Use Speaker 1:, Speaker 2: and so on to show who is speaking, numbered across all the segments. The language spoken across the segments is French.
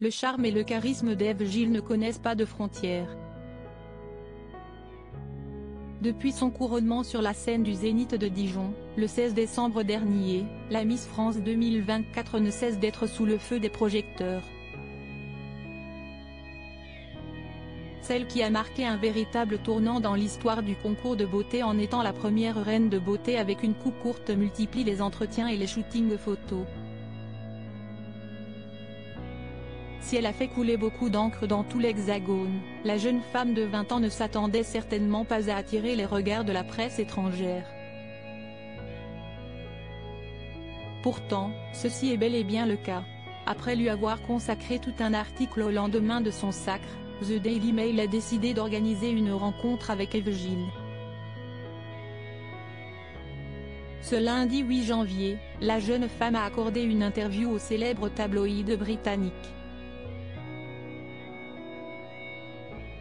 Speaker 1: Le charme et le charisme d'Ève Gilles ne connaissent pas de frontières. Depuis son couronnement sur la scène du Zénith de Dijon, le 16 décembre dernier, la Miss France 2024 ne cesse d'être sous le feu des projecteurs. Celle qui a marqué un véritable tournant dans l'histoire du concours de beauté en étant la première reine de beauté avec une coupe courte multiplie les entretiens et les shootings photos. Si elle a fait couler beaucoup d'encre dans tout l'Hexagone, la jeune femme de 20 ans ne s'attendait certainement pas à attirer les regards de la presse étrangère. Pourtant, ceci est bel et bien le cas. Après lui avoir consacré tout un article au lendemain de son sacre, The Daily Mail a décidé d'organiser une rencontre avec Ève Gilles. Ce lundi 8 janvier, la jeune femme a accordé une interview au célèbre tabloïd britannique.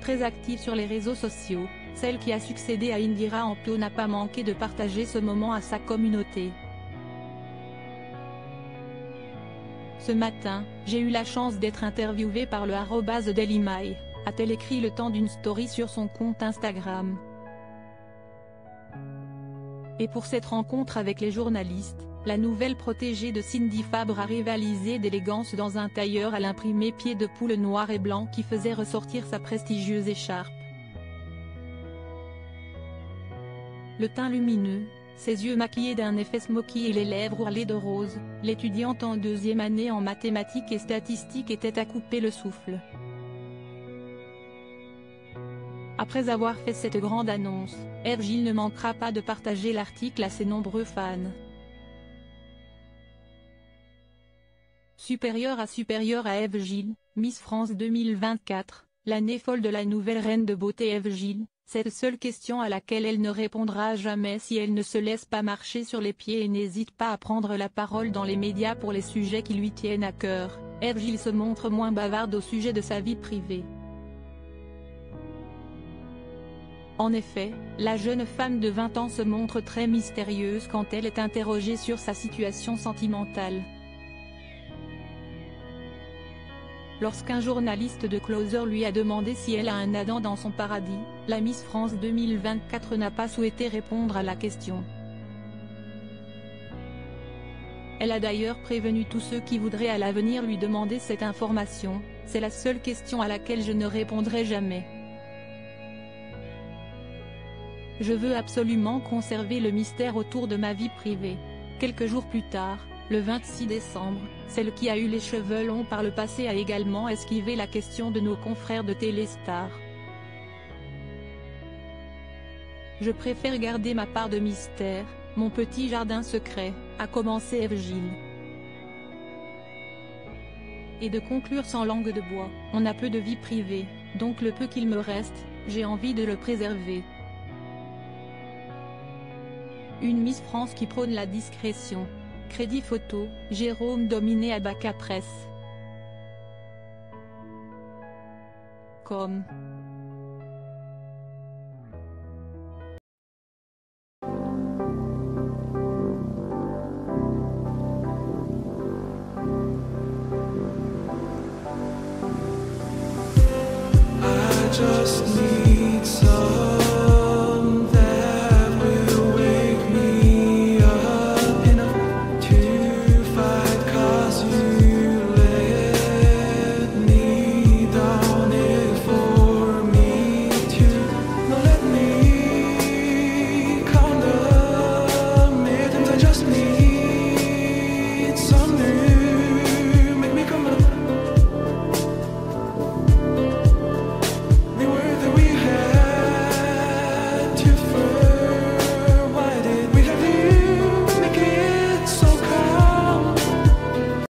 Speaker 1: Très active sur les réseaux sociaux, celle qui a succédé à Indira Ampio n'a pas manqué de partager ce moment à sa communauté. Ce matin, j'ai eu la chance d'être interviewée par le @dailymail, a-t-elle écrit le temps d'une story sur son compte Instagram. Et pour cette rencontre avec les journalistes, la nouvelle protégée de Cindy Fabre a rivalisé d'élégance dans un tailleur à l'imprimé pied de poule noir et blanc qui faisait ressortir sa prestigieuse écharpe. Le teint lumineux, ses yeux maquillés d'un effet smoky et les lèvres ourlées de rose, l'étudiante en deuxième année en mathématiques et statistiques était à couper le souffle. Après avoir fait cette grande annonce, Ève Gilles ne manquera pas de partager l'article à ses nombreux fans. Supérieure à Ève Gilles, Miss France 2024, l'année folle de la nouvelle reine de beauté Ève Gilles, cette seule question à laquelle elle ne répondra jamais si elle ne se laisse pas marcher sur les pieds et n'hésite pas à prendre la parole dans les médias pour les sujets qui lui tiennent à cœur. Ève Gilles se montre moins bavarde au sujet de sa vie privée. En effet, la jeune femme de 20 ans se montre très mystérieuse quand elle est interrogée sur sa situation sentimentale. Lorsqu'un journaliste de Closer lui a demandé si elle a un Adam dans son paradis, la Miss France 2024 n'a pas souhaité répondre à la question. Elle a d'ailleurs prévenu tous ceux qui voudraient à l'avenir lui demander cette information, c'est la seule question à laquelle je ne répondrai jamais. Je veux absolument conserver le mystère autour de ma vie privée. Quelques jours plus tard, le 26 décembre, celle qui a eu les cheveux longs par le passé a également esquivé la question de nos confrères de Téléstar. Je préfère garder ma part de mystère, mon petit jardin secret, a commencé Ève Gilles. Et de conclure sans langue de bois, on a peu de vie privée, donc le peu qu'il me reste, j'ai envie de le préserver. Une Miss France qui prône la discrétion. Crédit photo, Jérôme Dominé à Baca Presse. Com.